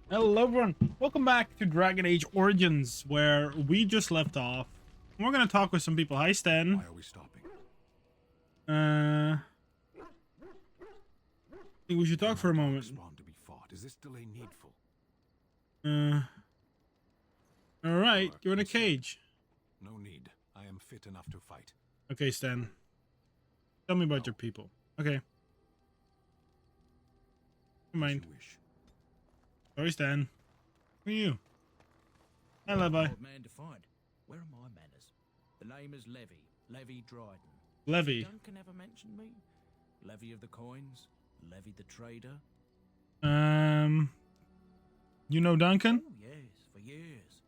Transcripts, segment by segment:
Hello everyone, welcome back to Dragon Age Origins, where we just left off. We're gonna talk with some people. Hi Sten. Why are we stopping? I think we should talk for a moment. Darkspawn to be fought. Is this delay needful? Alright, Sure, you're in a yes, sir. cage. No need. I am fit enough to fight. Okay, Sten. Tell me about your people. Okay. Never As mind. you wish. Sorry, Sten. Who are you? Hi, Levi. Hard man to find. Where are my manners? The name is Levy Dryden. Levy. Duncan ever mentioned me? Levy of the coins? Levy the trader? You know Duncan? Oh, yes, for years.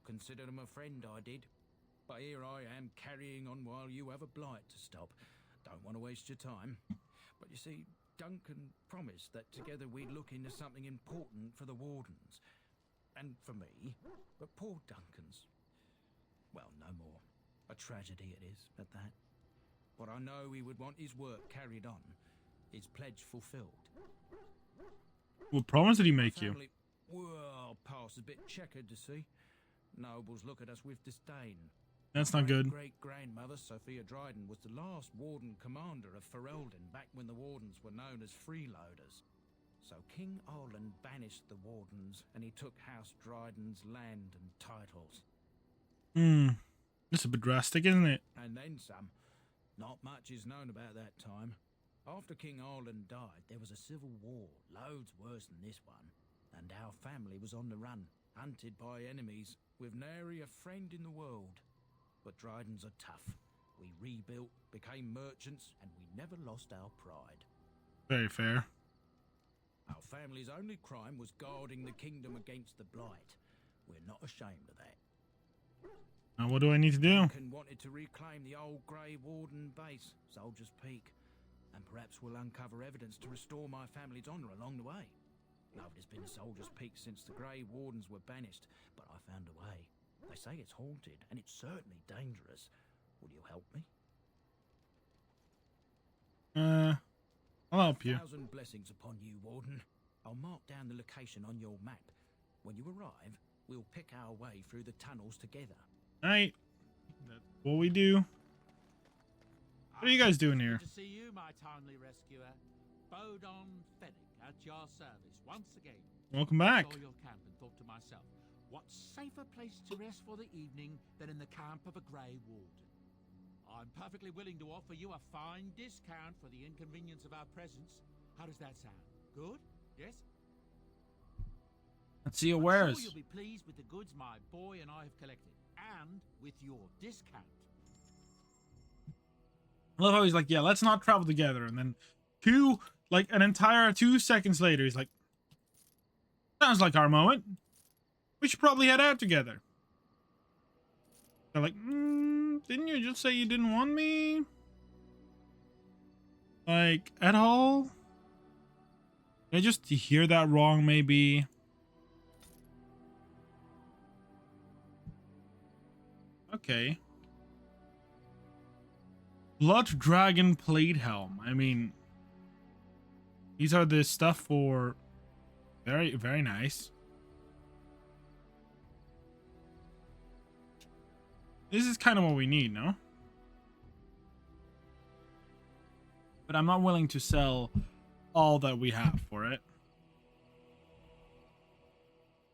Considered him a friend, I did. But here I am carrying on while you have a blight to stop. Don't want to waste your time. But you see, Duncan promised that together we'd look into something important for the Wardens. And for me. But poor Duncan's... well, no more. A tragedy it is, at that. But I know he would want his work carried on. His pledge fulfilled. What promise did he make you? Family, well, past a bit checkered to see. Nobles look at us with disdain. That's not good. Great-grandmother Sophia Dryden was the last warden commander of Ferelden back when the wardens were known as freeloaders. So King Olin banished the wardens and he took House Dryden's land and titles. That's a bit drastic, isn't it? And then some. Not much is known about that time. After King Olin died, there was a civil war, loads worse than this one. And our family was on the run, hunted by enemies, with nary a friend in the world. But Drydens are tough. We rebuilt, became merchants, and we never lost our pride. Very fair. Our family's only crime was guarding the kingdom against the blight. We're not ashamed of that. Now what do I need to do? Duncan wanted to reclaim the old Grey Warden base, Soldier's Peak. And perhaps we'll uncover evidence to restore my family's honour along the way. Nobody's been to Soldier's Peak since the Grey Wardens were banished, but I found a way. They say it's haunted, and it's certainly dangerous. Will you help me? I'll help you. 1,000 blessings upon you, Warden. I'll mark down the location on your map. When you arrive, we'll pick our way through the tunnels together. Alright. That's what we do. What are you guys doing here? Good to see you, my timely rescuer. Bodon Fennick at your service once again. Welcome back. I saw your camp and thought to myself, what safer place to rest for the evening than in the camp of a Grey Warden? I'm perfectly willing to offer you a fine discount for the inconvenience of our presence. How does that sound? Good? Yes? Let's see your I'm wares. sure you'll be pleased with the goods my boy and I have collected, and with your discount. I love how he's like, yeah, let's not travel together. And then an entire 2 seconds later, he's like, sounds like our moment. We should probably head out together. They're like, didn't you just say you didn't want me? Like, at all? Did I just hear that wrong, maybe? Okay. Blood Dragon Plate Helm. I mean, these are the stuff for very, very nice. This is kind of what we need, no? But I'm not willing to sell all that we have for it.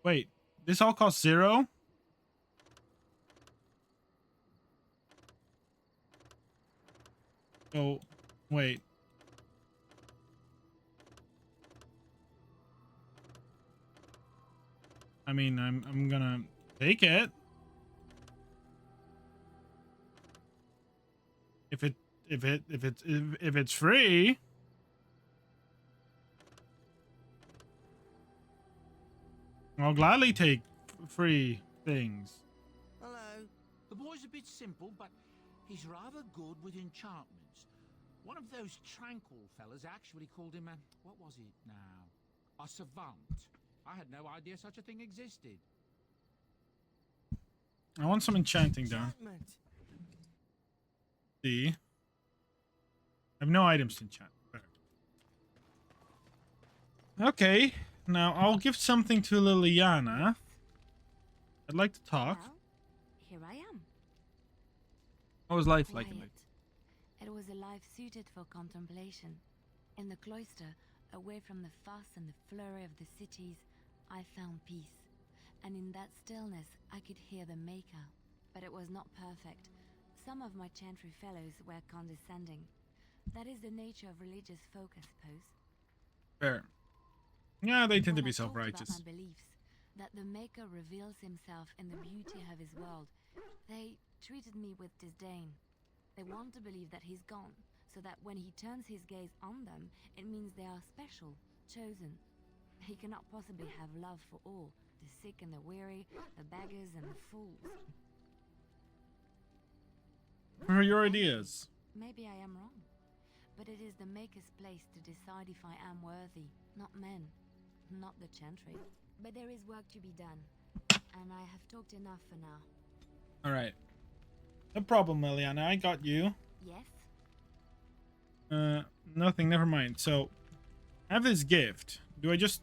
Wait, this all costs 0? Oh, wait. I mean, I'm gonna take it. If it's free. I'll gladly take free things. Hello. The boy's a bit simple, but he's rather good with enchantments. One of those tranquil fellas actually called him a... what was it now? A savant. I had no idea such a thing existed. I want some enchanting done. See? I have no items to enchant. Okay. Now, I'll give something to Liliana. I'd like to talk. Well, here I am. How was life like? Quiet. It was a life suited for contemplation. In the cloister, away from the fuss and the flurry of the cities, I found peace. And in that stillness, I could hear the Maker. But it was not perfect. Some of my chantry fellows were condescending. That is the nature of religious folk, I suppose. Fair. Yeah, they tend to When be I talked about self-righteous. my beliefs, that the Maker reveals himself in the beauty of his world, they treated me with disdain. They want to believe that he's gone, so that when he turns his gaze on them, it means they are special, chosen. He cannot possibly have love for all, the sick and the weary, the beggars and the fools. What are your ideas? Maybe I am wrong, but it is the Maker's place to decide if I am worthy, not men, not the chantry. But there is work to be done, and I have talked enough for now. Alright. No problem, Liliana. I got you. Yes? Nothing. Never mind. So, I have this gift. Do I just...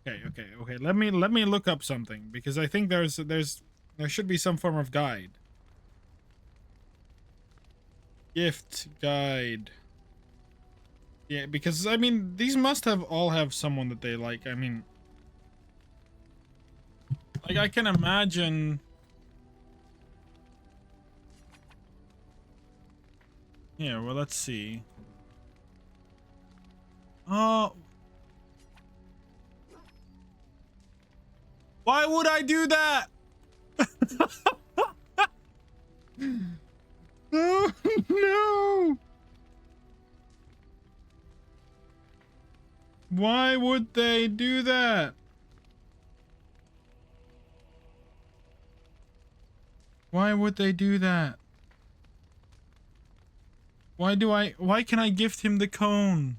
Okay. Let me look up something, because I think there should be some form of guide. Gift guide. Yeah, because I mean these must have all have someone that they like. I mean, like I can imagine. Yeah, well, let's see. Oh. Why would I do that? Oh, no. Why would they do that? Why would they do that? Why can I gift him the cone?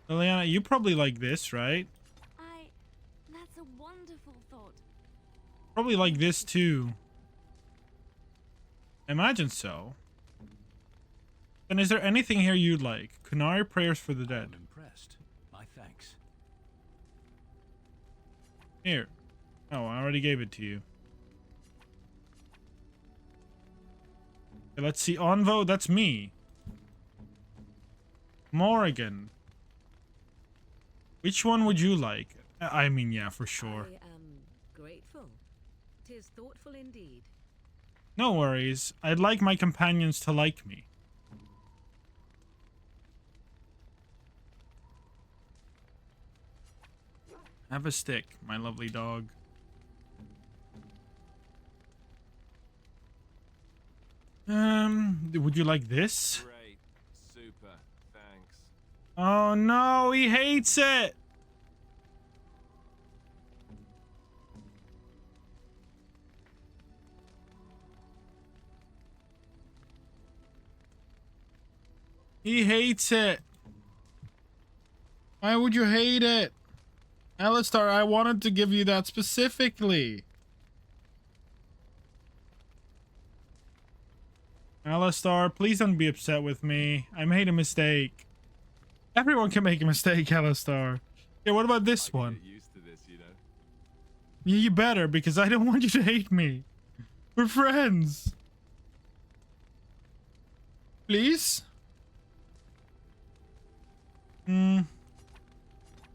Liliana, you probably like this, right? That's a wonderful thought. Probably like this too. Imagine so. Then is there anything here you'd like? Kunari prayers for the dead. I'm impressed. My thanks. Here. Oh, I already gave it to you. Okay, let's see. Onvo, that's me. Morrigan. Which one would you like? I mean, yeah, for sure. I am grateful. 'Tis thoughtful indeed. No worries. I'd like my companions to like me. Have a stick, my lovely dog. Would you like this? Great. Super. Thanks. Oh no, he hates it! He hates it! Why would you hate it? Alistar, I wanted to give you that specifically. Alistar, please don't be upset with me. I made a mistake. Everyone can make a mistake, Alistar. Yeah, what about this one? Get used to this, you know. Yeah, you better, because I don't want you to hate me. We're friends. Please? I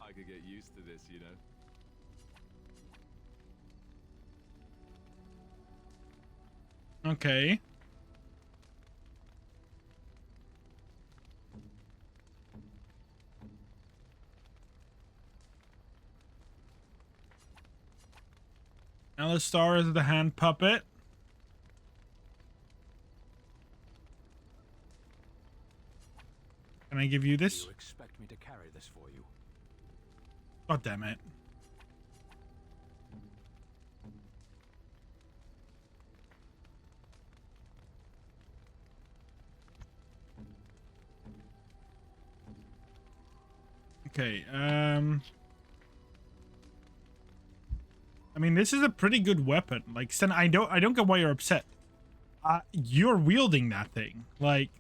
could get used to this, you know. Okay. Alistar is the hand puppet. Can I give you this? You expect me to carry this for you? God damn it. Okay, I mean, this is a pretty good weapon. Like, Sten, I don't get why you're upset. You're wielding that thing. Like,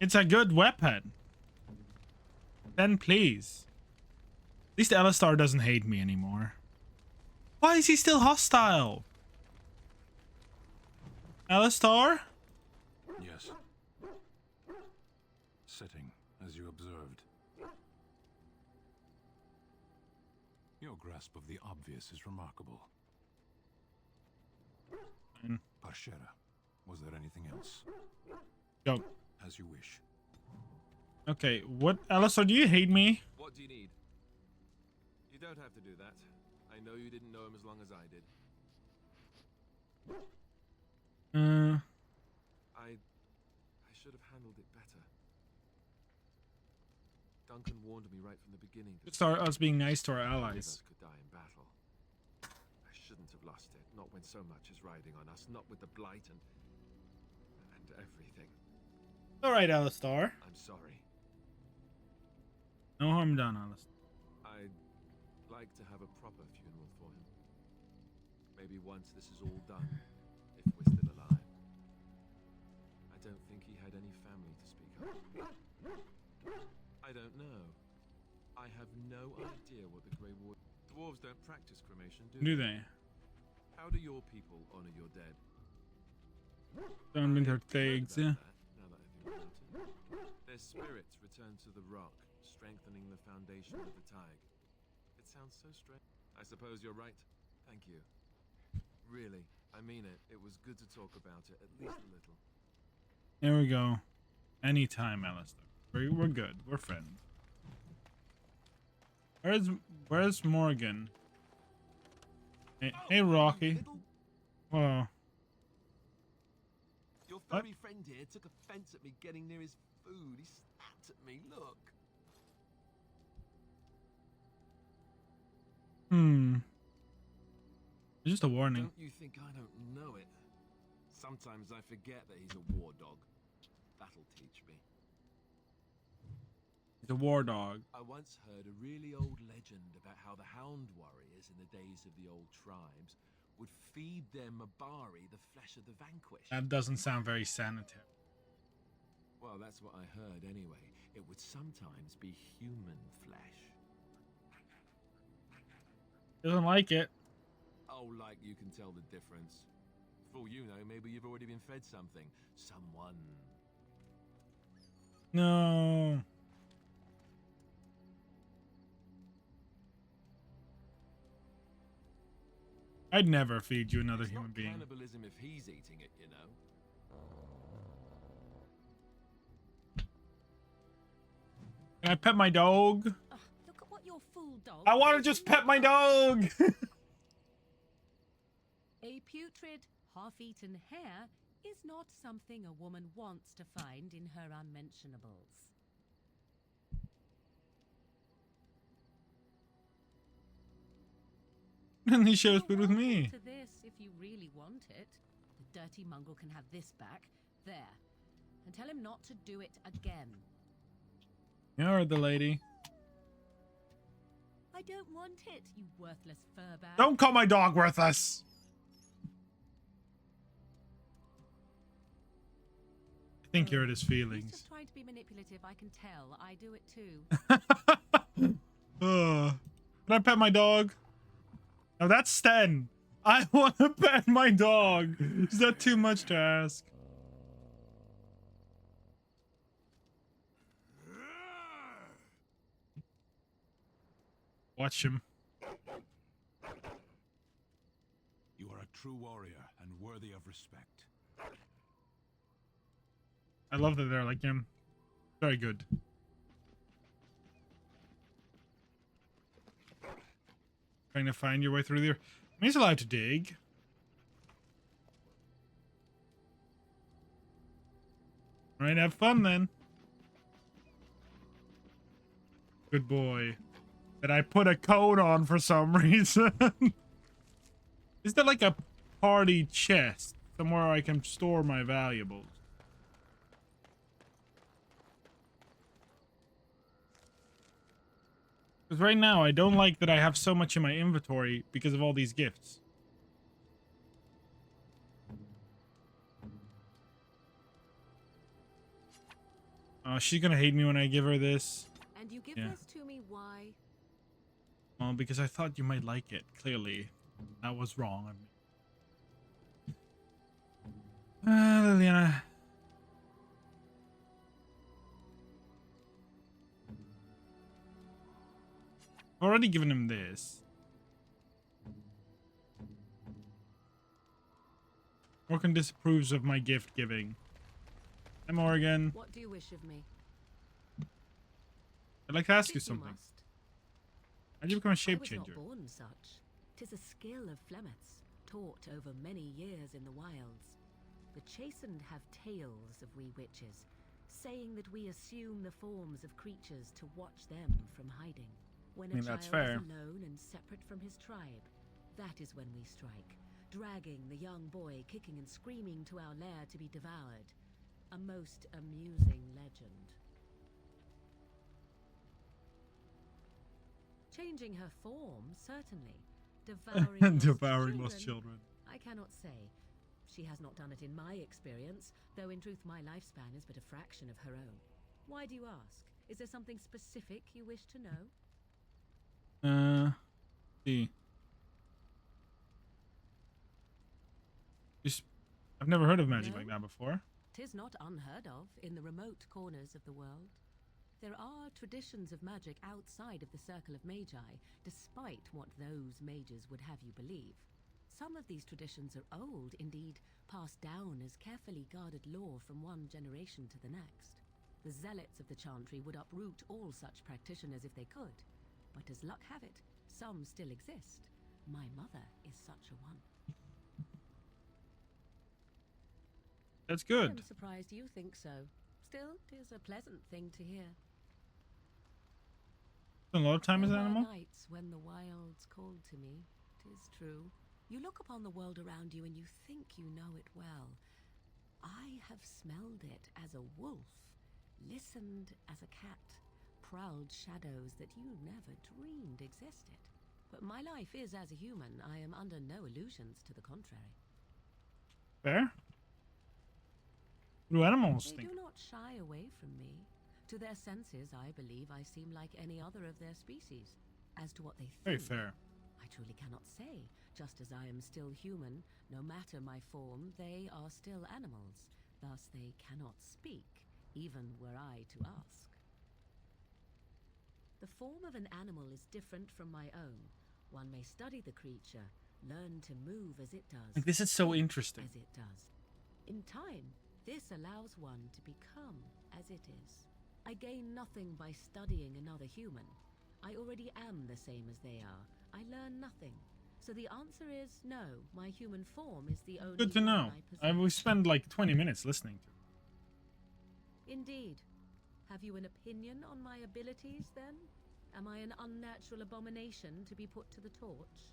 it's a good weapon. Then please. At least Alistar doesn't hate me anymore. Why is he still hostile? Alistar? Yes. Sitting, as you observed. Your grasp of the obvious is remarkable. Parshera, was there anything else? Go. As you wish. Okay, what? Alistar, do you hate me? What do you need? You don't have to do that. I know you didn't know him as long as I did. I should have handled it better. Duncan warned me right from the beginning. Start us being nice to our None of allies. us could die in battle. I shouldn't have lost it. Not when so much is riding on us. Not with the blight and everything. Alright, Alistar. I'm sorry. No harm done, Alistar. I'd like to have a proper funeral for him. Maybe once this is all done, if we're still alive. I don't think he had any family to speak of. I don't know. I have no idea what the Grey Ward... Dwarves don't practice cremation, Do they? How do your people honor your dead? Don't mean I their heard things, about yeah. that, now that I think about it. Their spirits return to the rock, strengthening the foundation of the Tig. It sounds so strange. I suppose you're right. Thank you. Really, I mean it. It was good to talk about it, at least a little. There we go. Anytime, Alistar. We're good. We're friends. Where's Morgan? Hey, Rocky. Whoa. Your What? furry friend here took offense at me getting near his food. He snapped at me. Look. It's just a warning. Don't you think I don't know it? Sometimes I forget that he's a war dog. That'll teach me. He's a war dog. I once heard a really old legend about how the Hound warriors in the days of the old tribes would feed their Mabari the flesh of the vanquished. That doesn't sound very sanitary. Well, that's what I heard anyway. It would sometimes be human flesh. Doesn't like it. Oh, like you can tell the difference. For all you know, maybe you've already been fed something. Someone. No. I'd never feed you another It's human not being. cannibalism if he's eating it, you know. Can I pet my dog? Ugh, look at what your fool dog. I want to just pet my dog. A putrid, half-eaten hare is not something a woman wants to find in her unmentionables. And he shares You're food with welcome me. To this, if you really want it. The dirty mongrel can have this back. There. And tell him not to do it again. You heard the lady. I don't want it, you worthless furbag. Don't call my dog worthless. I think you're his He's feelings. just trying to be manipulative, I can tell. I do it too. Can I pet my dog? No, that's Sten. I want to pet my dog. Is that too much to ask? Watch him. You are a true warrior and worthy of respect. I love that they're like him. Very good. Trying to find your way through there. He's allowed to dig. Alright, have fun then. Good boy. That I put a coat on for some reason. Is there like a party chest somewhere I can store my valuables? Because right now I don't like that I have so much in my inventory because of all these gifts. She's gonna hate me when I give her this. And you give Yeah. this to me, why? Well, because I thought you might like it. Clearly, that was wrong of me. Liliana. Already given him this. Morgan disapproves of my gift giving. Hi, Morgan. What do you wish of me? I'd like to ask you Speak something. must. How'd you become a I shape was changer? not born such. 'Tis a skill of Flemeth's, taught over many years in the wilds. The chastened have tales of we witches, saying that we assume the forms of creatures to watch them from hiding. When a mean, child that's fair. is alone and separate from his tribe, that is when we strike, dragging the young boy kicking and screaming to our lair to be devoured. A most amusing legend. Changing her form, certainly. Devouring Devouring lost children. I cannot say. She has not done it in my experience, though in truth my lifespan is but a fraction of her own. Why do you ask? Is there something specific you wish to know? See. Just, I've never heard of magic No? like that before. 'Tis not unheard of in the remote corners of the world. There are traditions of magic outside of the circle of magi, despite what those mages would have you believe. Some of these traditions are old, indeed, passed down as carefully guarded lore from one generation to the next. The zealots of the chantry would uproot all such practitioners if they could. But as luck have it, some still exist. My mother is such a one. That's I good. am surprised you think so. Still, 'tis a pleasant thing to hear. Spend a lot of time as an There were animal. nights when the wilds called to me. 'Tis true. You look upon the world around you and you think you know it well. I have smelled it as a wolf, listened as a cat, prowled shadows that you never dreamed existed. But my life is as a human. I am under no illusions to the contrary. Fair. What do animals They think? do not shy away from me. To their senses, I believe I seem like any other of their species. As to what they think, Very fair. I truly cannot say. Just as I am still human, no matter my form, they are still animals. Thus they cannot speak, even were I to ask. The form of an animal is different from my own. One may study the creature, learn to move as it does. Like, this is so speak interesting. As it does. In time, this allows one to become as it is. I gain nothing by studying another human. I already am the same as they are. I learn nothing. So the answer is no. My human form is the only Good to one know. I possess. We spend like 20 minutes listening to it. Indeed. Have you an opinion on my abilities, then? Am I an unnatural abomination to be put to the torch?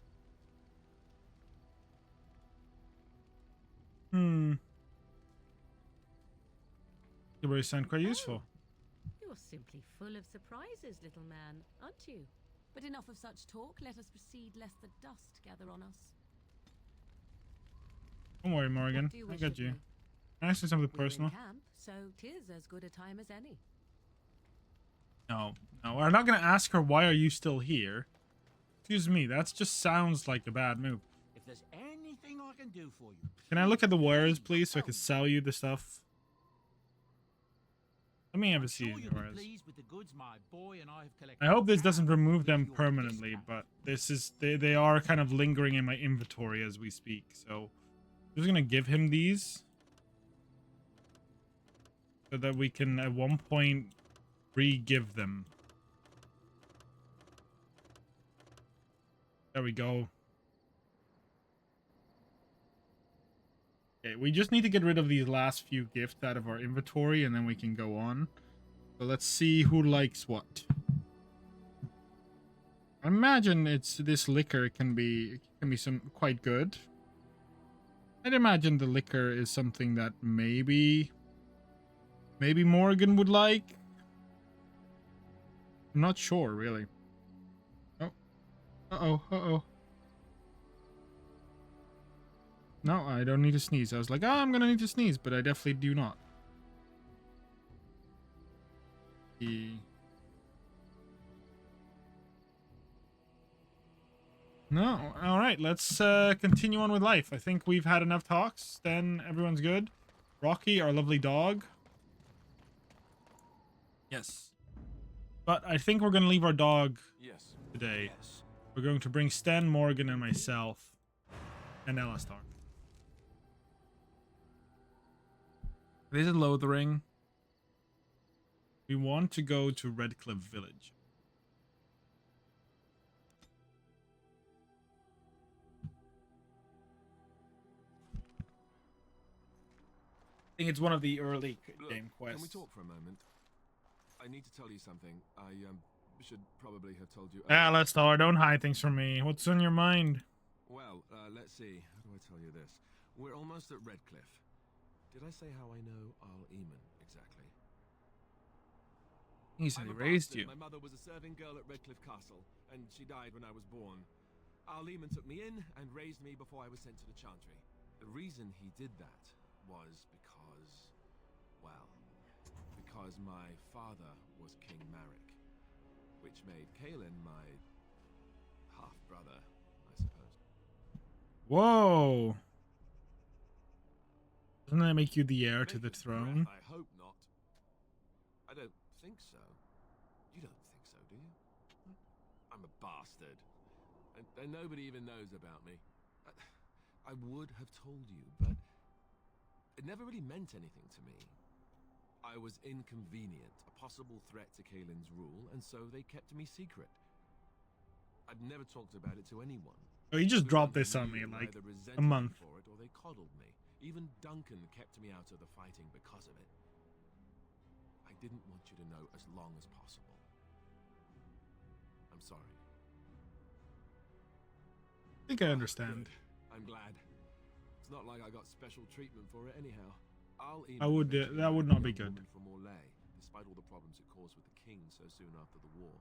They really sound quite useful. You're simply full of surprises, little man, aren't you? But enough of such talk. Let us proceed, lest the dust gather on us. Don't worry, Morgan. What do you I wish got of you. me? Can I ask you something We're in personal? camp, so 'tis as good a time as any. No, we're not gonna ask her why are you still here. Excuse me, that just sounds like a bad move. If there's anything I can do for you, Can I look at the wares, please, so I tell can me. sell you the stuff? Let me have a I'm see sure in you'll the be wares. pleased with the goods my boy and I have collected. I hope this Now, doesn't remove them with your permanently, discount. but this is they are kind of lingering in my inventory as we speak. So I'm just gonna give him these so that we can at one point re-give them. There we go. Okay, we just need to get rid of these last few gifts out of our inventory and then we can go on. So let's see who likes what. I imagine it's this liquor can be some quite good. I'd imagine the liquor is something that maybe Morgan would like. I'm not sure really. Oh. Uh-oh. No, I don't need to sneeze. I was like, I'm gonna need to sneeze, but I definitely do not. see. No. All right. Let's continue on with life. I think we've had enough talks. Then everyone's good. Rocky, our lovely dog. Yes. But I think we're going to leave our dog Yes. today. Yes. We're going to bring Sten, Morgan, and myself. And Ella's dog. This is Lothering. We want to go to RedClif Village. I think it's one of the early Look, game quests. Can we talk for a moment? I need to tell you something. I should probably have told you. Ah, let's talk. Don't hide things from me. What's on your mind? Well, let's see. How do I tell you this? We're almost at RedClif. Did I say how I know Al Eamon exactly? He said he I'm a raised bastard. you. My mother was a serving girl at RedClif Castle, and she died when I was born. Al Eamon took me in and raised me before I was sent to the Chantry. The reason he did that was because, well, because my father was King Marek, which made Kaelin my half-brother, I suppose. Whoa. Doesn't that make you the heir to the Making throne? breath, I hope not. I don't think so. You don't think so, do you? I'm a bastard. And nobody even knows about me. I would have told you, but it never really meant anything to me. I was inconvenient, a possible threat to Kaelin's rule, and so they kept me secret. I'd never talked about it to anyone. Oh, you just Everyone dropped this who on knew me like either resented a me month. for it or they coddled me. Even Duncan kept me out of the fighting because of it. I didn't want you to know as long as possible. I'm sorry. I think I understand. Good. I'm glad. It's not like I got special treatment for it anyhow. I would, that would not be good. From Orlais, despite all the problems it caused with the king so soon after the war.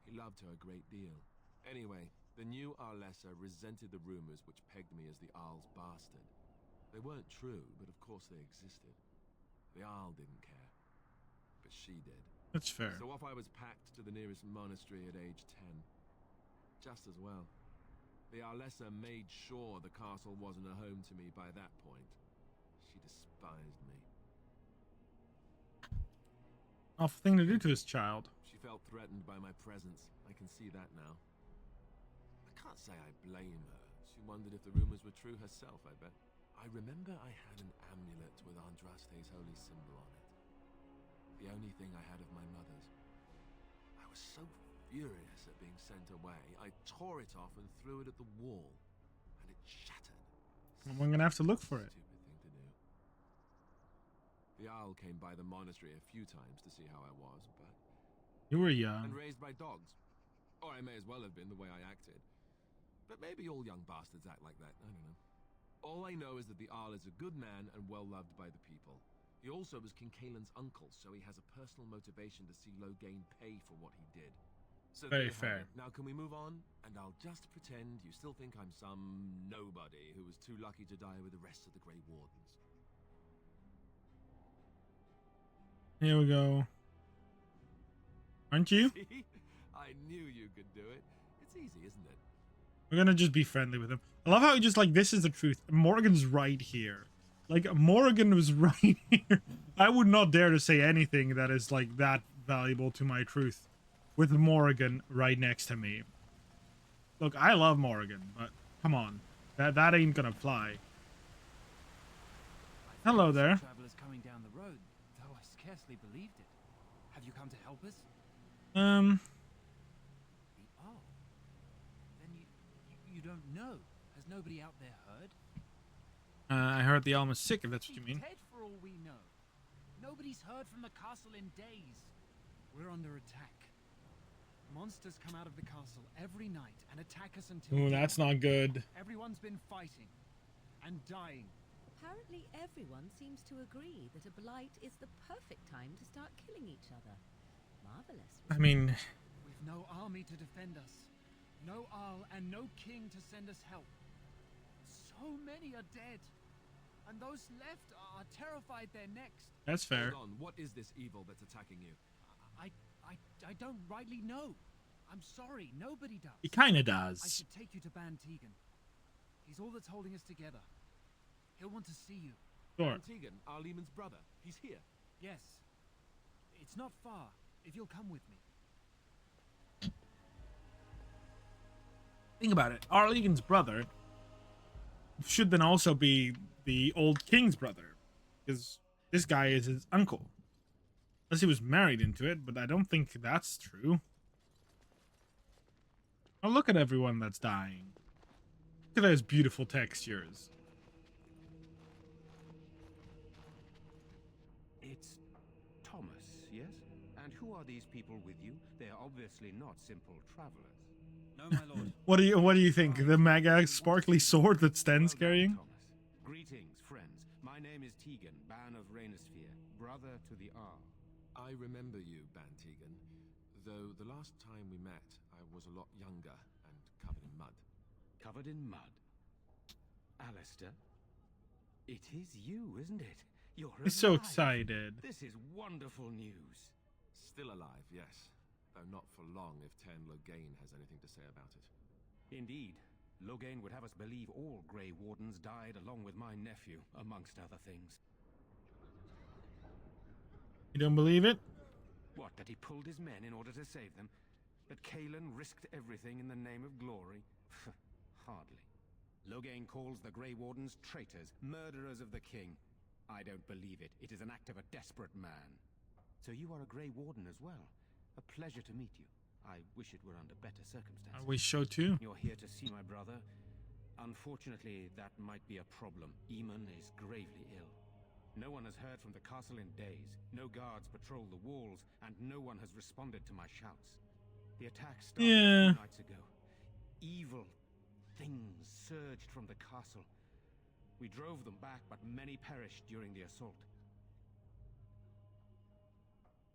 He loved her a great deal. Anyway, the new Arlessa resented the rumors which pegged me as the Arl's bastard. They weren't true, but of course they existed. The Arl didn't care, but she did. That's fair. So off I was packed to the nearest monastery at age 10. Just as well. The Arlessa made sure the castle wasn't a home to me by that point. She despised me. Awful thing to do to his child. She felt threatened by my presence. I can see that now. I can't say I blame her. She wondered if the rumors were true herself, I bet. I remember I had an amulet with Andraste's holy symbol on it. The only thing I had of my mother's. I was so furious at being sent away, I tore it off and threw it at the wall, and it shattered. I'm gonna have to look for it. Stupid thing to do. The owl came by the monastery a few times to see how I was, but... You were and young. raised by dogs. Or I may as well have been the way I acted. But maybe all young bastards act like that, I don't know. All I know is that the Arl is a good man and well-loved by the people. He also was King Kaelin's uncle, so he has a personal motivation to see Loghain pay for what he did. So there Very you have fair. it. Now can we move on? And I'll just pretend you still think I'm some nobody who was too lucky to die with the rest of the Grey Wardens. Here we go. Aren't you? See? I knew you could do it. It's easy, isn't it? We're gonna just be friendly with him. I love how he just like, this is the truth. Morgan's right here. Like, Morgan was right here. I would not dare to say anything that is like that valuable to my truth with Morgan right next to me. Look, I love Morgan, but come on. That ain't gonna fly. Hello there. Travelers coming down the road, though I scarcely believed it. Have you come to help us? The Arl? Then you don't know. Has nobody out there heard? I heard the Alma's sick, if that's what you He's mean. dead for all we know. Nobody's heard from the castle in days. We're under attack. Monsters come out of the castle every night and attack us until Ooh, dawn. that's not good. Everyone's been fighting and dying. Apparently everyone seems to agree that a blight is the perfect time to start killing each other. Marvelous. I mean, We've no army to defend us. No Arl and no king to send us help. So many are dead. And those left are terrified they're next. that's fair. Hold on, what is this evil that's attacking you? I don't rightly know. I'm sorry, nobody does. He kind of I does. should take you to Ban Tegan. He's all that's holding us together. He'll want to see you. Sure. Tegan, Arlemon's brother. He's here. Yes. It's not far, if you'll come with me. Think about it. Arlegan's brother should then also be the old king's brother, because this guy is his uncle. Unless he was married into it, but I don't think that's true. Oh, look at everyone that's dying. Look at those beautiful textures. It's Thomas, yes? And who are these people with you? They are obviously not simple travelers. No, my lord. What do you think? The mega sparkly sword that Sten's Well done, carrying? Thomas. Greetings, friends. My name is Tegan, Ban of Rainersphere, brother to the Arl. I remember you, Ban Tegan. Though the last time we met, I was a lot younger and covered in mud. Covered in mud. Alistair? It is you, isn't it? You're He's so alive. excited. This is wonderful news. Still alive, yes. Though not for long if Ten Loghain has anything to say about it. Indeed. Loghain would have us believe all Grey Wardens died along with my nephew, amongst other things. You don't believe it? What, that he pulled his men in order to save them? That Kaelan risked everything in the name of glory? Hardly. Loghain calls the Grey Wardens traitors, murderers of the king. I don't believe it. It is an act of a desperate man. So you are a Grey Warden as well. A pleasure to meet you. I wish it were under better circumstances. I wish so too. You're here to see my brother. Unfortunately, that might be a problem. Eamon is gravely ill. No one has heard from the castle in days. No guards patrol the walls, and no one has responded to my shouts. The attack started a few nights ago. Evil things surged from the castle. We drove them back, but many perished during the assault.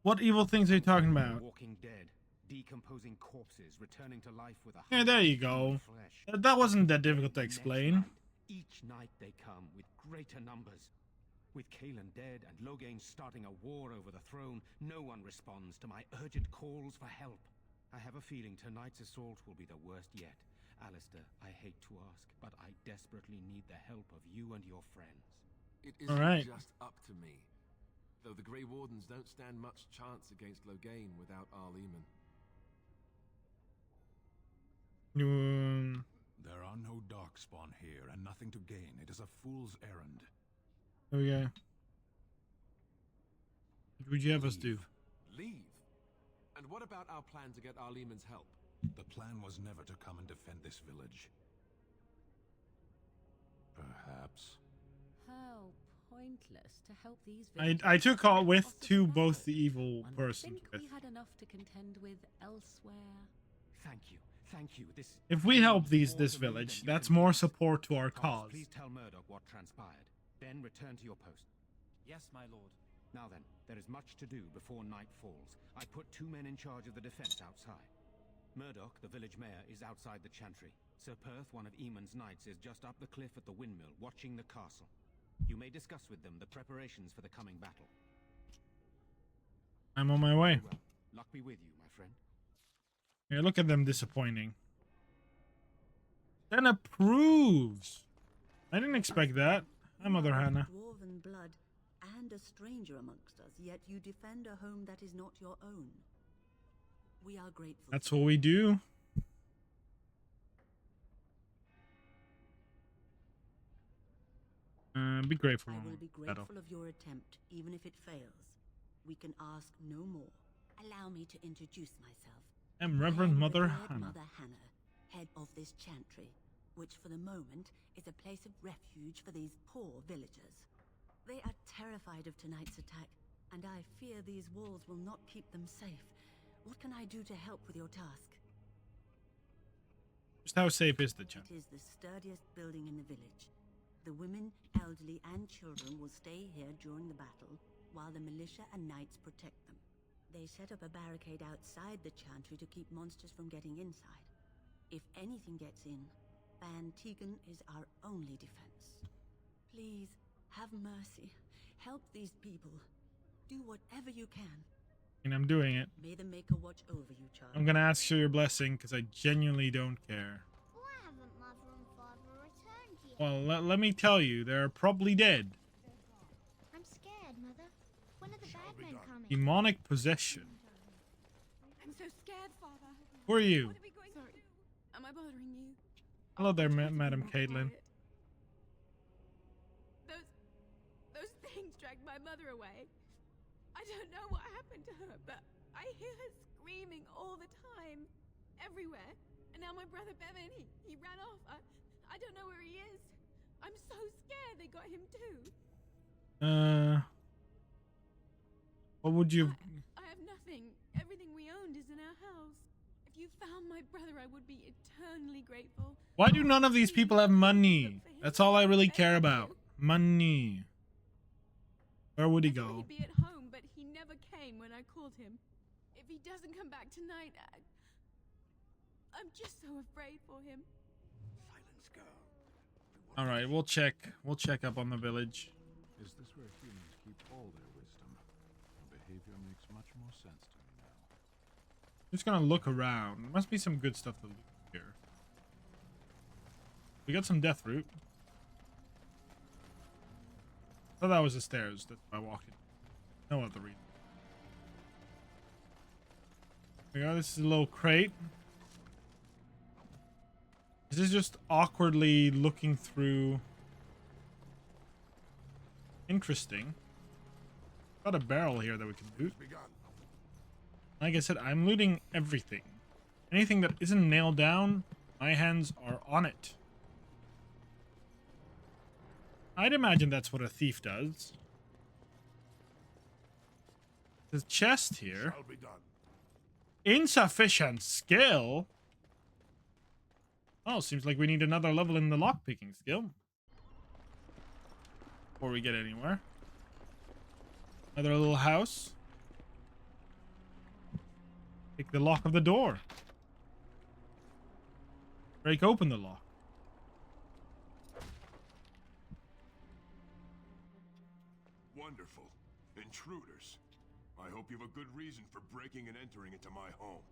What evil things are you talking about? Walking dead, decomposing corpses, returning to life with a Yeah, there you go. flesh. That wasn't that difficult to Next explain. night, each night they come with greater numbers. With Kaelan dead and Loghain starting a war over the throne, no one responds to my urgent calls for help. I have a feeling tonight's assault will be the worst yet. Alistair, I hate to ask, but I desperately need the help of you and your friends. It isn't right. just up to me. Though the Grey Wardens don't stand much chance against Loghain without Arleman. There are no darkspawn here, and nothing to gain. It is a fool's errand. Oh yeah. What would you have us do? Leave? And what about our plan to get Arleman's help? The plan was never to come and defend this village. Perhaps. How pointless to help these I took all with off the to battle. both the evil One would persons think with. we had enough to contend with elsewhere. Thank you. Thank you. This If we help means this more to me village, than you that's can more guess. support to our Thomas, cause. please tell Murdoch what transpired. Then return to your post. Yes, my lord. Now then, there is much to do before night falls. I put 2 men in charge of the defense outside. Murdoch, the village mayor, is outside the chantry. Sir Perth, one of Eamon's knights, is just up the cliff at the windmill, watching the castle. You may discuss with them the preparations for the coming battle. I'm on my way. Well, luck be with you, my friend. Yeah, look at them disappointing. Then approves. I didn't expect that. Hi, Mother Hannah. Dwarven blood and a stranger amongst us, yet you defend a home that is not your own. We are grateful. That's what we do. Be grateful. I will be Battle. grateful of your attempt, even if it fails. We can ask no more. Allow me to introduce myself. I'm I Reverend am Mother revered Hannah. Mother Hannah, head of this chantry, which for the moment is a place of refuge for these poor villagers. They are terrified of tonight's attack, and I fear these walls will not keep them safe. What can I do to help with your task? Just how safe is the chant? It is the sturdiest building in the village. The women, elderly, and children will stay here during the battle, while the militia and knights protect them. They set up a barricade outside the chantry to keep monsters from getting inside. If anything gets in, Ban Tegan is our only defense. Please, have mercy. Help these people. Do whatever you can. And I'm doing it. May the Maker watch over you, child. I'm gonna ask for your blessing because I genuinely don't care. Why haven't Mother and Father returned yet? Well, let me tell you, they're probably dead. I'm scared, Mother. When are the bad men coming? Demonic possession. I'm so scared, Father. Who are you? What are we going to do? Am I bothering you? Hello there, Madam Caitlin. Those things dragged my mother away. I don't know what happened to her, but I hear her screaming all the time, everywhere. And now my brother Bevan, he ran off. I don't know where he is. I'm so scared they got him too. What would you... I have nothing. Everything we owned is in our house. If you found my brother, I would be eternally grateful. Why do none of these people have money? That's all I really care about. Money. Where would he go? He'd be at home, but he never came when I called him. If he doesn't come back tonight, I'm just so afraid for him. Silence, girl. All right, we'll check. We'll check up on the village. Is this where humans keep all their wisdom? Your behavior makes much more sense to me now. Just gonna look around. There must be some good stuff to loot here. We got some death root. I thought that was the stairs. That's why I walked in. No other reason. There we go. This is a little crate. This is just awkwardly looking through. Interesting. Got a barrel here that we can loot. Like I said, I'm looting everything. Anything that isn't nailed down, my hands are on it. I'd imagine that's what a thief does. There's a chest here. Insufficient skill? Oh, seems like we need another level in the lockpicking skill. Before we get anywhere. Another little house. Take the lock of the door. Break open the lock. Wonderful. Intruders. I hope you have a good reason for breaking and entering into my home.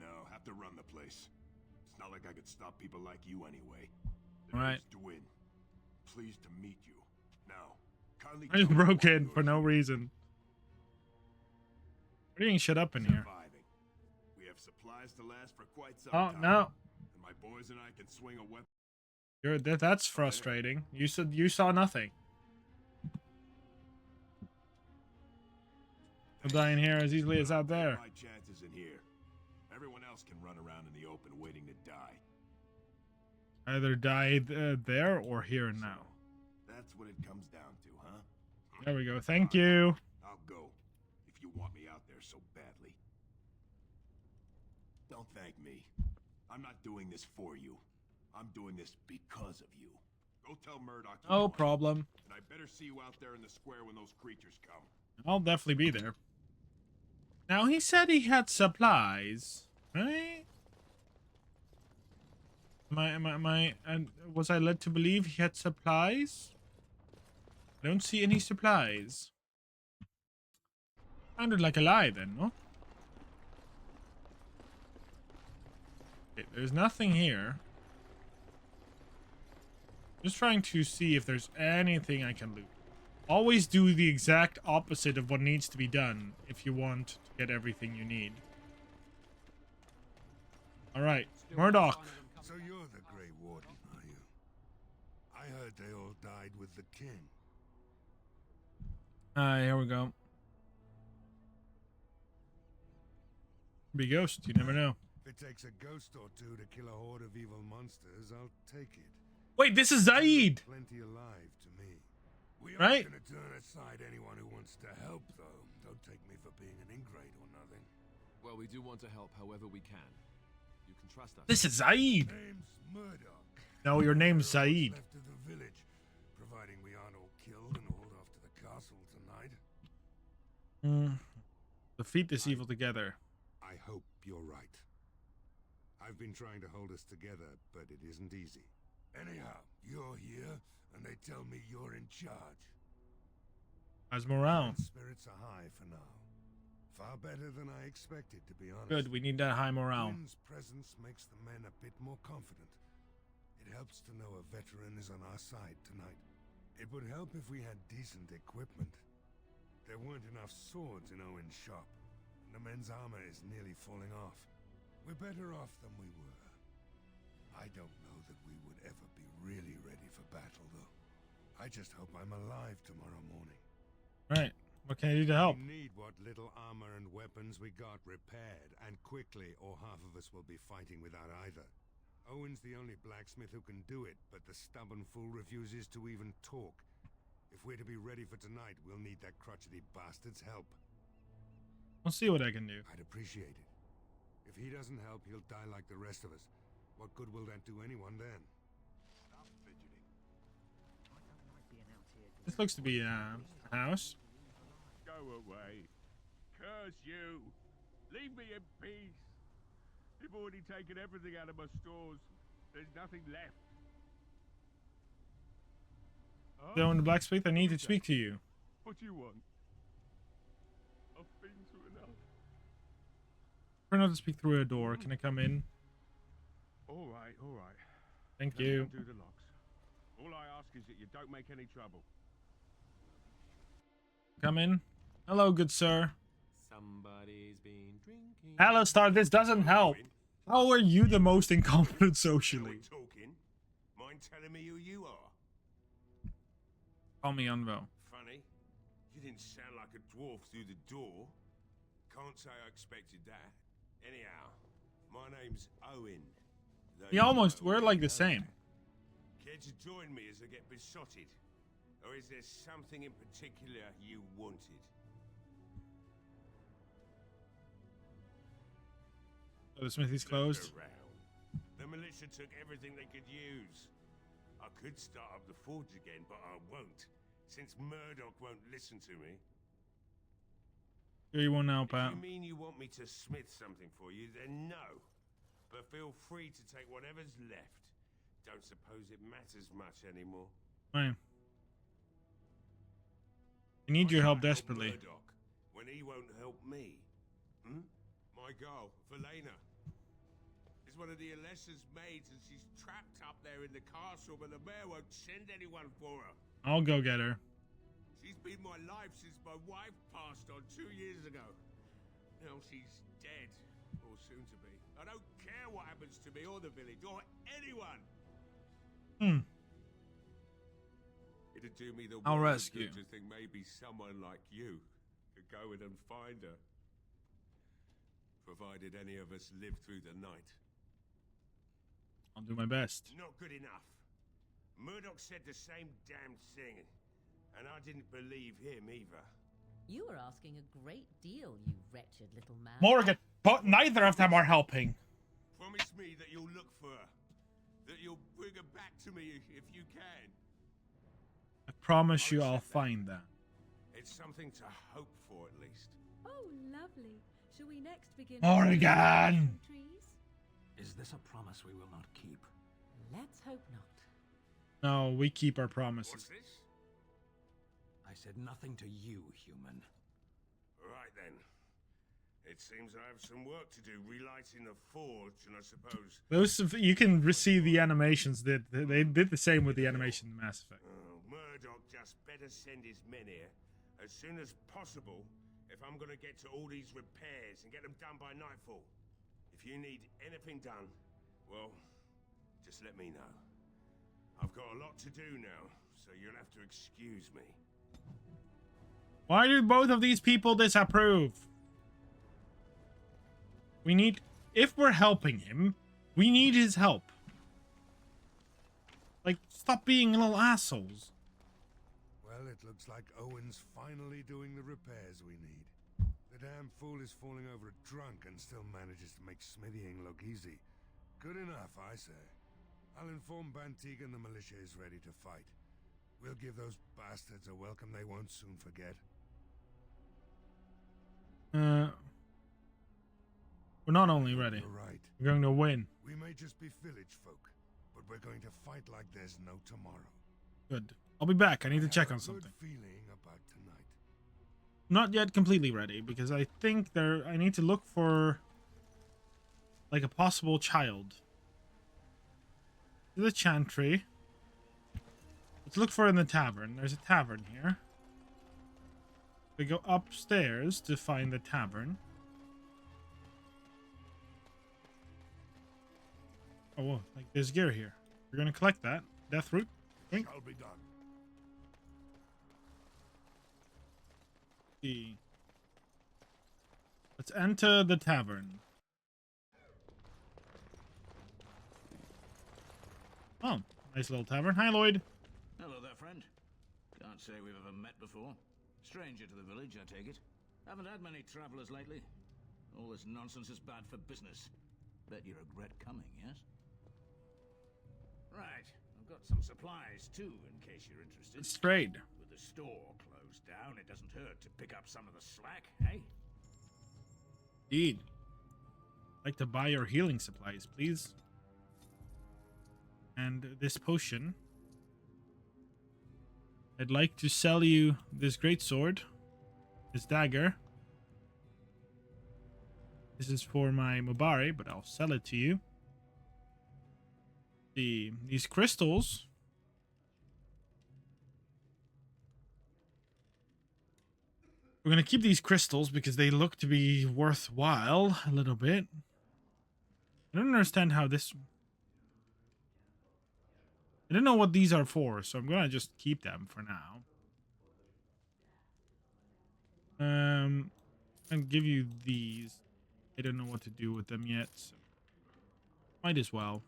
No, have to run the place. It's not like I could stop people like you anyway. All right. Dwin. Pleased to meet you. Now, kindly I just broke in for no reason. We're getting shut up in here. surviving. We have supplies to last for quite some Oh, time. no. And my boys and I can swing a weapon. That's frustrating. You said you saw nothing. I'm dying here as easily as out there. My chances in here. Everyone else can run around in the open waiting to die. Either die there or here and now. That's what it comes down to, huh? There we go. Thank you. I'll go if you want me out there so badly. Don't thank me. I'm not doing this for you. I'm doing this because of you. Go tell Murdoch. No problem. And I better see you out there in the square when those creatures come. I'll definitely be there. Now, he said he had supplies, right? Was I led to believe he had supplies? I don't see any supplies. Sounded like a lie then, no? Okay, there's nothing here. Just trying to see if there's anything I can loot. Always do the exact opposite of what needs to be done if you want to get everything you need. Alright, Murdoch. So you're the Grey Warden, are you? I heard they all died with the king. Here we go. Be ghost, you never know. If it takes a ghost or two to kill a horde of evil monsters, I'll take it. Wait, this is Zaid! Plenty alive to me. We Right? aren't gonna turn aside anyone who wants to help, though. Don't take me for being an ingrate or nothing. Well, we do want to help however we can. You can trust us. This is Zaid! Name's Murdoch. No, your name's Zaid. Left of the village, providing we aren't all killed and hauled off to the castle tonight. Defeat this evil together. I hope you're right. I've been trying to hold us together, but it isn't easy. Anyhow, you're here, and they tell me you're in charge. How's morale? Spirits are high for now. Far better than I expected, to be honest. Good, we need that high morale. Quinn's presence makes the men a bit more confident. It helps to know a veteran is on our side tonight. It would help if we had decent equipment. There weren't enough swords in Owen's shop, and the men's armor is nearly falling off. We're better off than we were. I don't know that we would ever be really ready for battle, though. I just hope I'm alive tomorrow morning. Right. What can I do to help? We need what little armor and weapons we got repaired, and quickly, or half of us will be fighting without either. Owen's the only blacksmith who can do it, but the stubborn fool refuses to even talk. If we're to be ready for tonight, we'll need that crotchety bastard's help. I'll see what I can do. I'd appreciate it. If he doesn't help, he'll die like the rest of us. What good will that do anyone then? Stop fidgeting. This looks to be a house. Go away. Curse you. Leave me in peace. You've already taken everything out of my stores. There's nothing left. Go in the blacksmith. I need to speak to you. What do you want? I've been through enough. Try not to speak through a door. Can I come in? All right, all right. Thank Let me you. undo the locks. All I ask is that you don't make any trouble. Come in. Hello, good sir. Somebody's been drinking. Alistar, this doesn't help. How are you the most incompetent Now socially? we're talking. Mind telling me who you are? Call me Unvo. Funny. You didn't sound like a dwarf through the door. Can't say I expected that. Anyhow, my name's Owen. We almost were like the same. Care to join me as I get besotted? Or is there something in particular you wanted? Oh, the smithy's closed. Look around. The militia took everything they could use. I could start up the forge again, but I won't, since Murdoch won't listen to me. Here you want now, If pal. you mean you want me to smith something for you, then no. But feel free to take whatever's left. Don't suppose it matters much anymore. Fine. I need your help desperately. Murdoch, when he won't help me. My girl, Valena, is one of the Alessa's maids, and she's trapped up there in the castle, but the mayor won't send anyone for her. I'll go get her. She's been my life since my wife passed on 2 years ago. Now she's dead, or soon to be. I don't care what happens to me or the village or anyone. It'd do me the I'll world of rescue. good to think maybe someone like you could go in and find her. Provided any of us live through the night. I'll do my best. Not good enough. Murdoch said the same damn thing, and I didn't believe him either. You are asking a great deal, you wretched little man. Morgan, but neither of them are helping. Promise me that you'll look for her. That you'll bring her back to me if you can. I promise you I'll find that. It's something to hope for, at least. Oh, lovely. Shall we next begin? Morgan! Trees? Is this a promise we will not keep? Let's hope not. No, we keep our promises. What's this? I said nothing to you, human. Right then. It seems I have some work to do relighting the forge, and I suppose... Those you can see the animations. They did the same with the animation in Mass Effect. Murdoch just better send his men here as soon as possible if I'm gonna get to all these repairs and get them done by nightfall. If you need anything done, well, just let me know. I've got a lot to do now, so you'll have to excuse me. Why do both of these people disapprove? We need... If we're helping him, we need his help. Like, stop being little assholes. Well, it looks like Owen's finally doing the repairs we need. The damn fool is falling over drunk and still manages to make smithying look easy. Good enough, I say. I'll inform Bantig and the militia is ready to fight. We'll give those bastards a welcome they won't soon forget. We're not only ready. You're right. We're going to win. We may just be village folk, but we're going to fight like there's no tomorrow. Good. I'll be back. I need to check on Good something. feeling about tonight. not yet completely ready because I think I need to look for like a possible child. The chantry. Let's look for it in the tavern. There's a tavern here. We go upstairs to find the tavern. Oh, whoa, like there's gear here. We're gonna collect that. Death root. Drink. Shall be done. Let's enter the tavern. Oh, nice little tavern. Hi, Lloyd. Hello there, friend. Can't say we've ever met before. Stranger to the village, I take it. Haven't had many travelers lately. All this nonsense is bad for business. Bet you regret coming, yes? Right. I've got some supplies, too, in case you're interested. Let's trade. With the store closed down, it doesn't hurt to pick up some of the slack, eh? Indeed. I'd like to buy your healing supplies, please. And this potion. I'd like to sell you this great sword, this dagger. This is for my Mobari, but I'll sell it to you. These crystals. We're gonna keep these crystals because they look to be worthwhile a little bit. I don't understand how this. I don't know what these are for, so I'm gonna just keep them for now. I'll give you these. I don't know what to do with them yet, so might as well.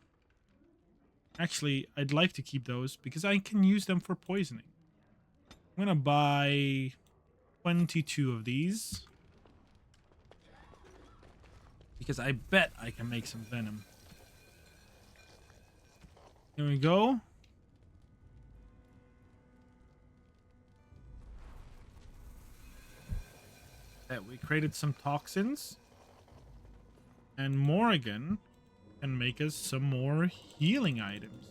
Actually, I'd like to keep those because I can use them for poisoning. I'm gonna buy 22 of these because I bet I can make some venom. Here we go. We created some toxins, and Morrigan can make us some more healing items,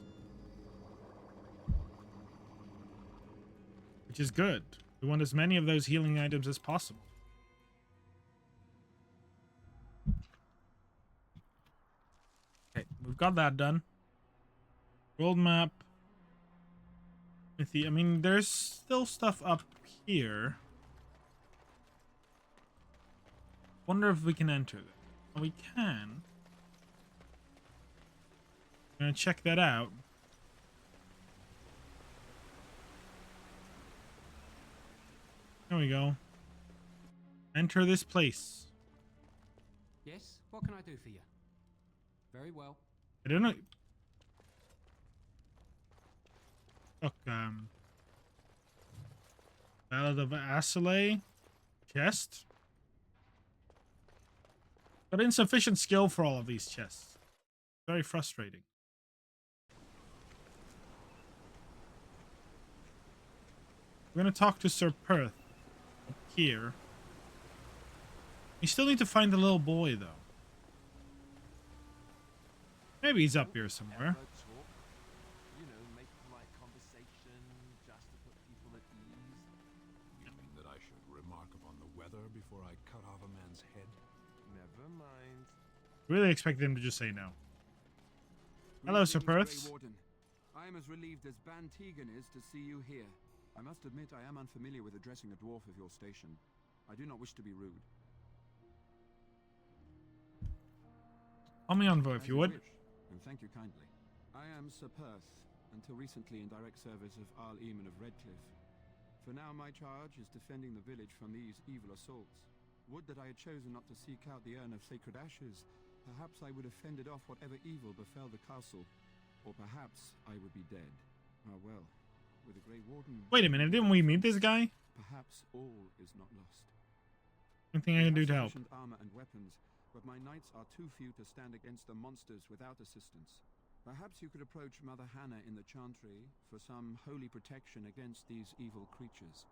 which is good. We want as many of those healing items as possible. Okay, we've got that done. World map. I mean, there's still stuff up here. Wonder if we can enter it. Oh, we can. I'm gonna check that out. There we go. Enter this place. Yes, what can I do for you? Very well. I don't know. Look, Ballad of Asalay chest. But insufficient skill for all of these chests. Very frustrating. We're gonna talk to Sir Perth up here. We still need to find the little boy, though. Maybe he's up here somewhere. You know, make polite conversation just to put people at ease. You mean that I should remark upon the weather before I cut off a man's head? Never mind. Really expected him to just say no. Hello, Sir Perth. Warden. I am as relieved as Ban Tegan is to see you here. I must admit I am unfamiliar with addressing a dwarf of your station. I do not wish to be rude. Call me Envoy if you would. And thank you kindly. I am Sir Perth, until recently in direct service of Arl Eamon of RedClif. For now my charge is defending the village from these evil assaults. Would that I had chosen not to seek out the urn of sacred ashes. Perhaps I would have fended off whatever evil befell the castle. Or perhaps I would be dead. Ah well, with the Grey Warden... Wait a minute, didn't we meet this guy? Perhaps all is not lost. Anything I can do to help? Sufficient armor and weapons, but my knights are too few to stand against the monsters without assistance. Perhaps you could approach Mother Hannah in the Chantry for some holy protection against these evil creatures.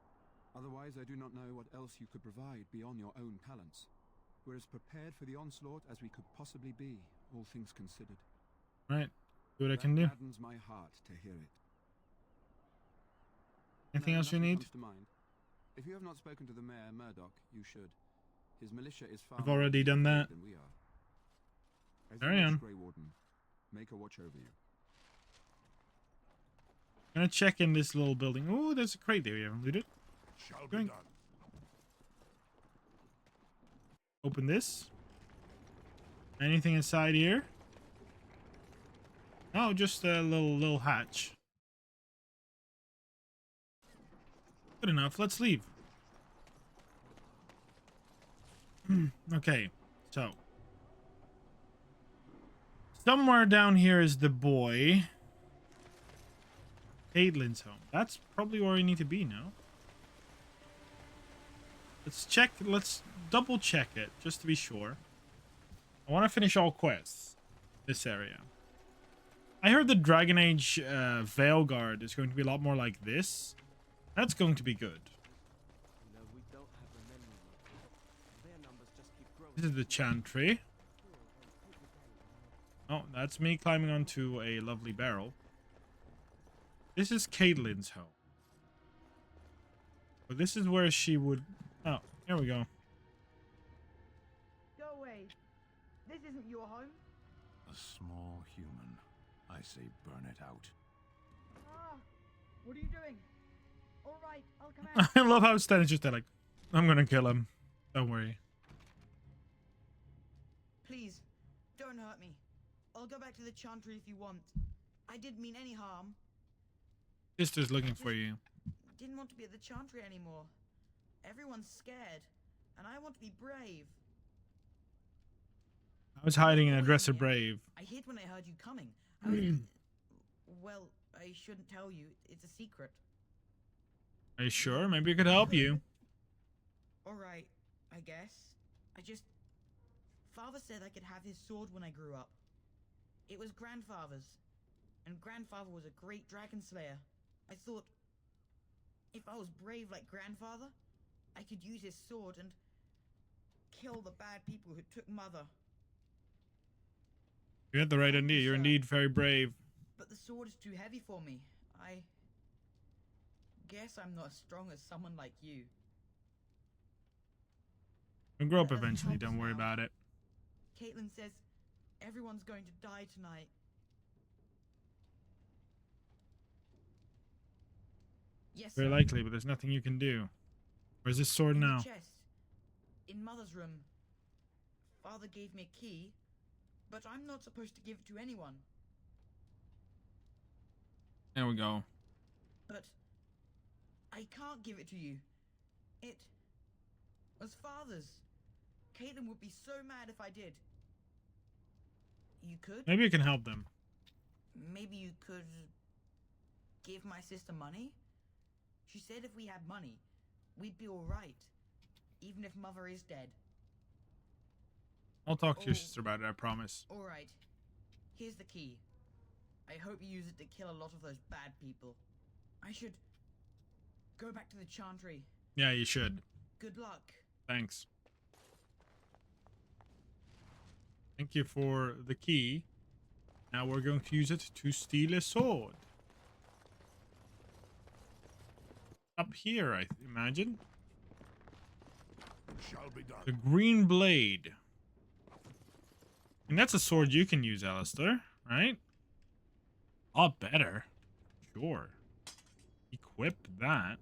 Otherwise, I do not know what else you could provide beyond your own talents. We're as prepared for the onslaught as we could possibly be, all things considered. Right. See what I can do. That gladdens my heart to hear it. Anything else you need? Comes to mind. If you have not spoken to the Mayor, Murdoch, you should. His militia is far I've more already done that. than we are. As Carry you on. wish, Grey Warden, make a watch over you. Gonna check in this little building. Oh, there's a crate there we haven't looted. Shall be Drink. done. Open this. Anything inside here? Oh, just a little hatch. Good enough. Let's leave. Okay, so somewhere down here is the boy. Caitlin's home. That's probably where we need to be now. Let's check. Let's double check it just to be sure. I want to finish all quests. This area. I heard the Dragon Age Veil Guard is going to be a lot more like this. That's going to be good. This is the Chantry. Oh, that's me climbing onto a lovely barrel. This is Caitlin's home. But this is where she would... Oh, here we go. Go away. This isn't your home. A small human. I say burn it out. Ah, what are you doing? All right, I'll come out. I love how Stan is just there like, I'm gonna kill him. Don't worry. Please, don't hurt me. I'll go back to the Chantry if you want. I didn't mean any harm. Sister's looking for you. Didn't want to be at the Chantry anymore. Everyone's scared, and I want to be brave. I was hiding in a dresser brave. I hid when I heard you coming. I was... Well, I shouldn't tell you. It's a secret. Are you sure? Maybe I could help you. Alright, I guess. Father said I could have his sword when I grew up. It was grandfather's. And grandfather was a great dragon slayer. I thought, if I was brave like grandfather, I could use his sword and kill the bad people who took mother. You had the right idea. You're indeed very brave. But the sword is too heavy for me. I guess I'm not as strong as someone like you. We'll grow up eventually. Don't worry about it. Caitlin says everyone's going to die tonight. Yes, Very sir. likely, but there's nothing you can do. Where's this sword In now? the chest. In Mother's room. Father gave me a key, but I'm not supposed to give it to anyone. There we go. But I can't give it to you. It was Father's. Caitlin would be so mad if I did. You could? Maybe you can help them. Maybe you could give my sister money? She said if we had money, we'd be alright. Even if Mother is dead. I'll talk to your sister about it, I promise. Alright. Here's the key. I hope you use it to kill a lot of those bad people. I should go back to the Chantry. Yeah, you should. Good luck. Thanks. Thank you for the key. Now we're going to use it to steal a sword. Up here, I imagine. Shall be done. The green blade. And that's a sword you can use, Alistair, right? A lot better. Sure. Equip that.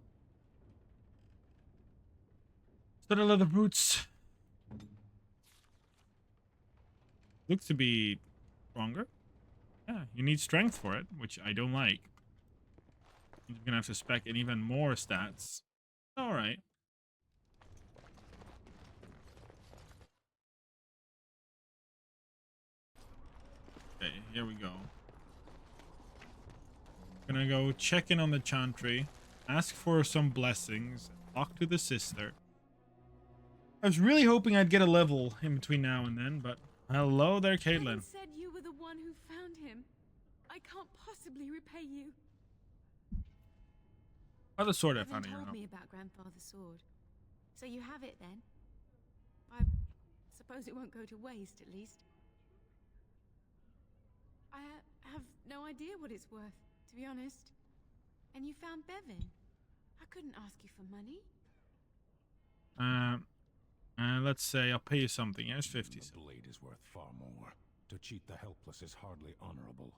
Set of leather boots. Looks to be stronger. Yeah, you need strength for it, which I don't like. You're gonna have to spec in even more stats. Alright. Okay, here we go. Gonna go check in on the Chantry, ask for some blessings, talk to the sister. I was really hoping I'd get a level in between now and then, but hello there, Caitlin. Said you were the one who found him. I can't possibly repay you. Oh, the sword I Evan found in your told home. me about Grandfather's sword. So you have it then? I suppose it won't go to waste, at least. I have no idea what it's worth, to be honest. And you found Bevan. I couldn't ask you for money. Let's say I'll pay you something. Here's 50. The blade is worth far more. To cheat the helpless is hardly honorable.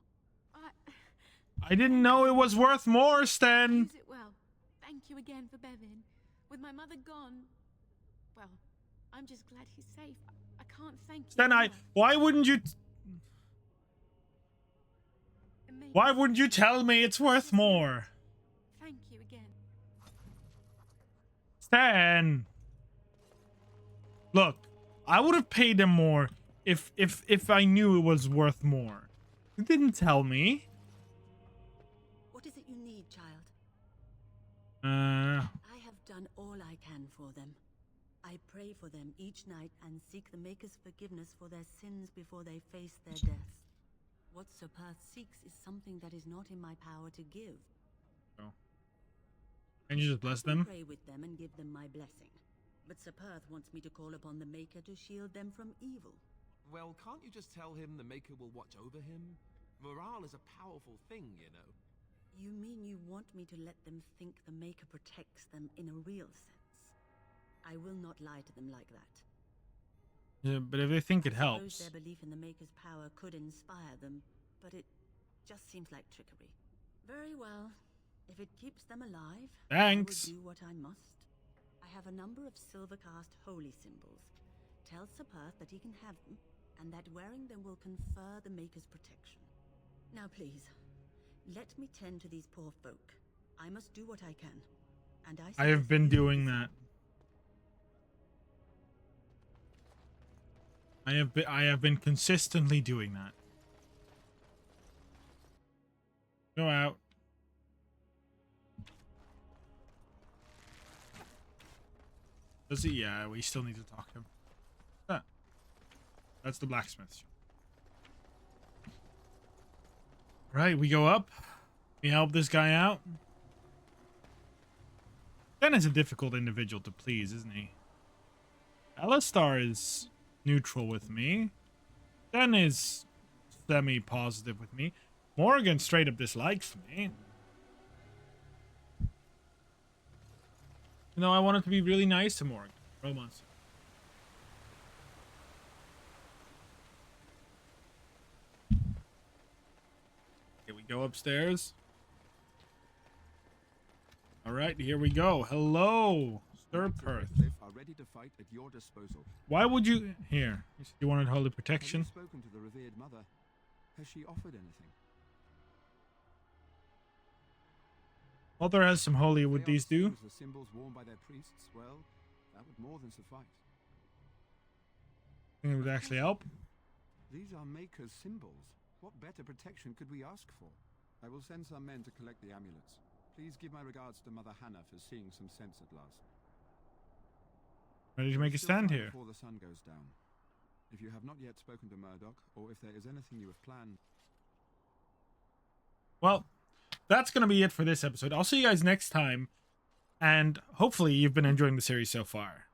I didn't know it was worth more, Stan. Use it well. Thank you again for Bevin. With my mother gone, well, I'm just glad he's safe. I can't thank you. Stan, why wouldn't you? Why wouldn't you tell me it's worth more? Thank you again. Stan. Look, I would have paid him more if I knew it was worth more. You didn't tell me. What is it you need, child? Uh. I have done all I can for them. I pray for them each night and seek the Maker's forgiveness for their sins before they face their deaths. What Sir Perth seeks is something that is not in my power to give. Oh. Can you just bless them? I pray with them and give them my blessing. But Sir Perth wants me to call upon the Maker to shield them from evil. Well, can't you just tell him the Maker will watch over him? Morale is a powerful thing, you know. You mean you want me to let them think the Maker protects them in a real sense? I will not lie to them like that. Yeah, but if they think it I suppose helps. their belief in the Maker's power could inspire them, but it just seems like trickery. Very well. If it keeps them alive, Thanks. I will do what I must. I have a number of silver-cast holy symbols. Tell Sir Perth that he can have them, and that wearing them will confer the Maker's protection. Now please, let me tend to these poor folk. I must do what I can. And I have been doing that. I have been consistently doing that. Go out. Does he? Yeah, we still need to talk to him. Ah. That's the blacksmith. Right, we go up. We help this guy out. Dan is a difficult individual to please, isn't he? Alistar is neutral with me. Dan is semi-positive with me. Morgan straight up dislikes me. You know, I wanted to be really nice to Morgan. Romance. Okay, we go upstairs. All right, here we go. Hello, Sir Perth. Are ready to fight at your disposal. Why would you... Here, you said you wanted holy protection. Have you spoken to the revered mother? Has she offered anything? Mother has some holy. Would these do? The symbols worn by their priests, well, that would more than suffice. Think it would actually help? These are Maker's symbols. What better protection could we ask for? I will send some men to collect the amulets. Please give my regards to Mother Hannah for seeing some sense at last. Ready to make a stand here? Before the sun goes down. If you have not yet spoken to Murdoch, or if there is anything you have planned... Well, that's going to be it for this episode. I'll see you guys next time. And hopefully you've been enjoying the series so far.